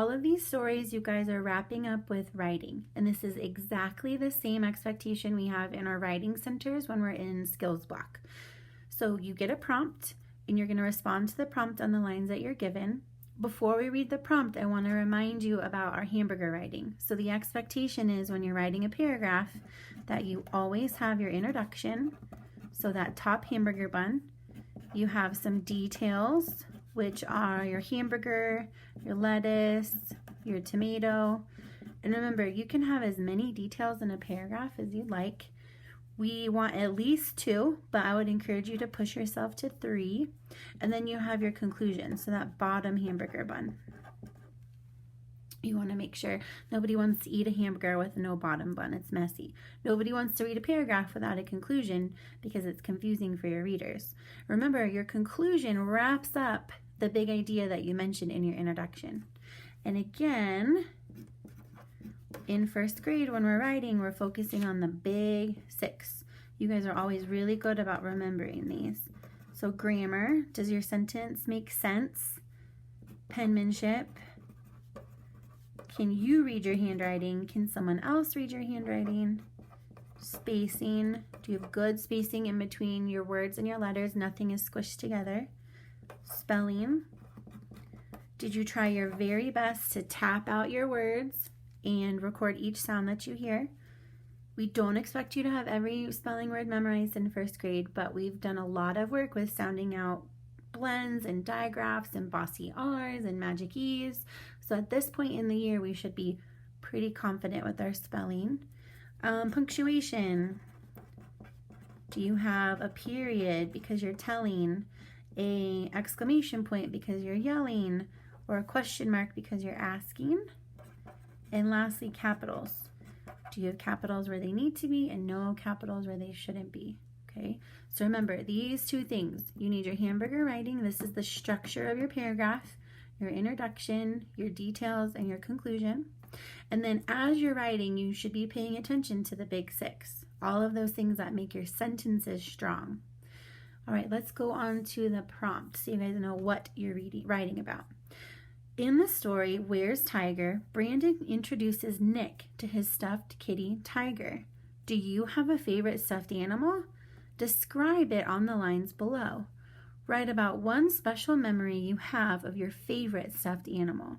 all of these stories, you guys are wrapping up with writing. And this is exactly the same expectation we have in our writing centers when we're in skills block. So you get a prompt and you're going to respond to the prompt on the lines that you're given. Before we read the prompt, I want to remind you about our hamburger writing. So the expectation is when you're writing a paragraph that you always have your introduction. So that top hamburger bun, you have some details, which are your hamburger, your lettuce, your tomato. And remember, you can have as many details in a paragraph as you'd like. We want at least 2, but I would encourage you to push yourself to 3. And then you have your conclusion, so that bottom hamburger bun. You want to make sure nobody wants to eat a hamburger with no bottom bun. It's messy. Nobody wants to read a paragraph without a conclusion because it's confusing for your readers. Remember, your conclusion wraps up the big idea that you mentioned in your introduction. And again, in first grade when we're writing, we're focusing on the big 6. You guys are always really good about remembering these. So grammar, does your sentence make sense? Penmanship, can you read your handwriting? Can someone else read your handwriting? Spacing, do you have good spacing in between your words and your letters? Nothing is squished together. Spelling, did you try your very best to tap out your words and record each sound that you hear? We don't expect you to have every spelling word memorized in first grade, but we've done a lot of work with sounding out blends and digraphs and bossy R's and magic E's. So at this point in the year, we should be pretty confident with our spelling. Punctuation. Do you have a period because you're telling, a exclamation point because you're yelling, or a question mark because you're asking? And lastly, capitals. Do you have capitals where they need to be and no capitals where they shouldn't be? Okay, so remember these 2 things. You need your hamburger writing. This is the structure of your paragraph, your introduction, your details, and your conclusion. And then as you're writing, you should be paying attention to the big 6. All of those things that make your sentences strong. All right, let's go on to the prompt so you guys know what you're writing about. In the story, Where's Tiger?, Brandon introduces Nick to his stuffed kitty, Tiger. Do you have a favorite stuffed animal? Describe it on the lines below. Write about one special memory you have of your favorite stuffed animal.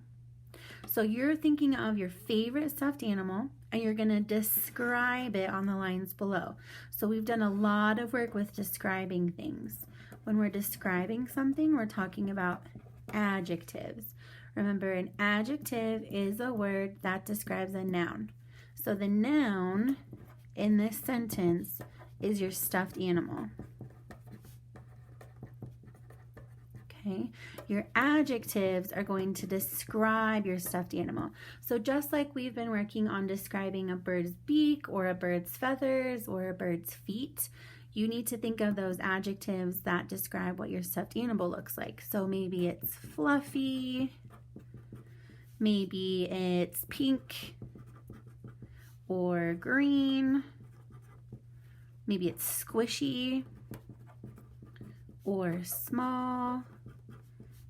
So you're thinking of your favorite stuffed animal and you're going to describe it on the lines below. So we've done a lot of work with describing things. When we're describing something, we're talking about adjectives. Remember, an adjective is a word that describes a noun. So the noun in this sentence is your stuffed animal. Okay, your adjectives are going to describe your stuffed animal. So just like we've been working on describing a bird's beak or a bird's feathers or a bird's feet, you need to think of those adjectives that describe what your stuffed animal looks like. So maybe it's fluffy, maybe it's pink or green, maybe it's squishy or small,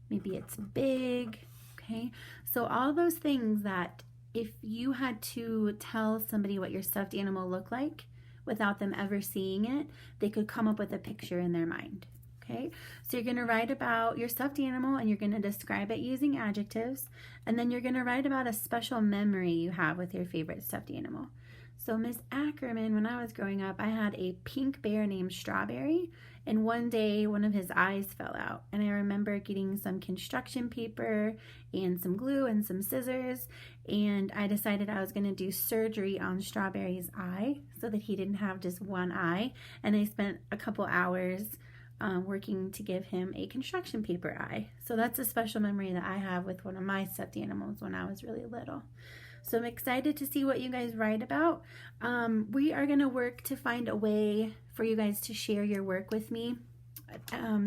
maybe it's big, okay? So all those things that if you had to tell somebody what your stuffed animal looked like without them ever seeing it, they could come up with a picture in their mind, okay? So you're gonna write about your stuffed animal and you're gonna describe it using adjectives, and then you're gonna write about a special memory you have with your favorite stuffed animal. So Miss Ackerman, when I was growing up, I had a pink bear named Strawberry, and one day one of his eyes fell out. And I remember getting some construction paper and some glue and some scissors, and I decided I was going to do surgery on Strawberry's eye so that he didn't have just one eye. And I spent a couple hours working to give him a construction paper eye. So that's a special memory that I have with one of my stuffed animals when I was really little. So I'm excited to see what you guys write about. We are going to work to find a way for you guys to share your work with me.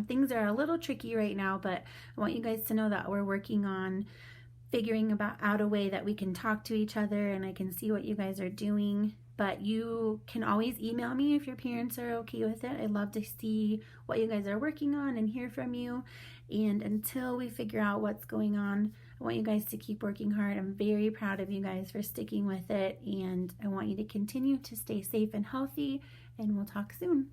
Things are a little tricky right now, but I want you guys to know that we're working on figuring out a way that we can talk to each other and I can see what you guys are doing. But you can always email me if your parents are okay with it. I'd love to see what you guys are working on and hear from you. And until we figure out what's going on, I want you guys to keep working hard. I'm very proud of you guys for sticking with it, and I want you to continue to stay safe and healthy, and we'll talk soon.